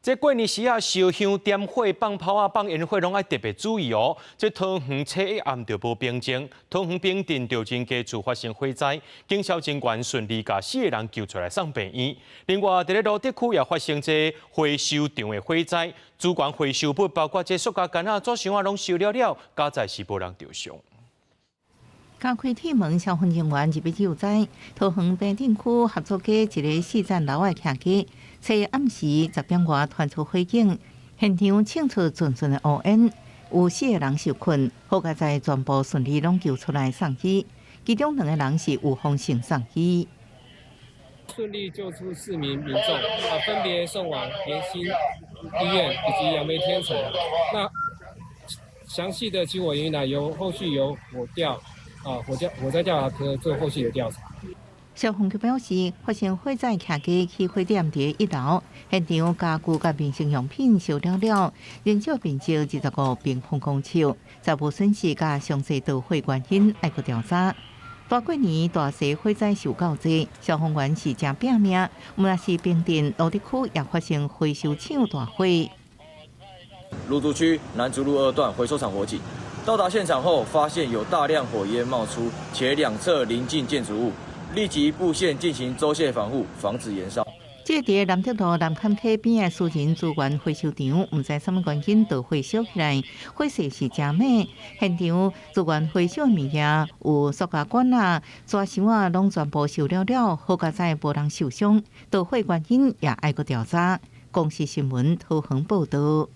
这过年时啊，烧香、点火、放炮啊、放烟火，拢爱特别注意哦。这桃园初一暗就无平静，桃园平镇吊真家厝发生火灾，警消警员顺利把4个人救出来送病院。另外，在罗德区也发生这回收场的火灾，主管回收物包括这塑胶杆啊、纸箱啊，拢烧了，加在是无人受伤。加开铁门，消防人员入去救灾。桃园平镇区合作街一个4层楼的徛街，初一暗时10点外传出火警，现场清出阵阵的乌烟，有4个人受困，好在全部顺利拢救出来送医，其中2个人是有风险送医。顺利救出4名民众，分别送往联心医院以及杨梅天成。那详细的起火原因呢，后续由火灾调查科做后续的调查。消防局表示，发生火灾徛街起火点伫1楼，现场家具甲民生用品烧了，人少面积25平方公尺，财务损失甲详细导火原因爱搁调查。大过年大细火灾受较济，消防员是真拼命。毋是平镇罗德区也发生回收厂大火。芦竹区南竹路2段回收厂火警，到达现场后，发现有大量火焰冒出，且两侧临近建筑物，立即布线进行周线防护，防止延烧。这伫南德路南坎溪边的私人资源回收场，毋知什么原因导火烧起来，火势是真猛。现场资源回收的物件有塑胶管啊、纸箱啊，拢全部烧了，好在无人受伤。导火原因也爱搁调查。公视新闻桃园报道。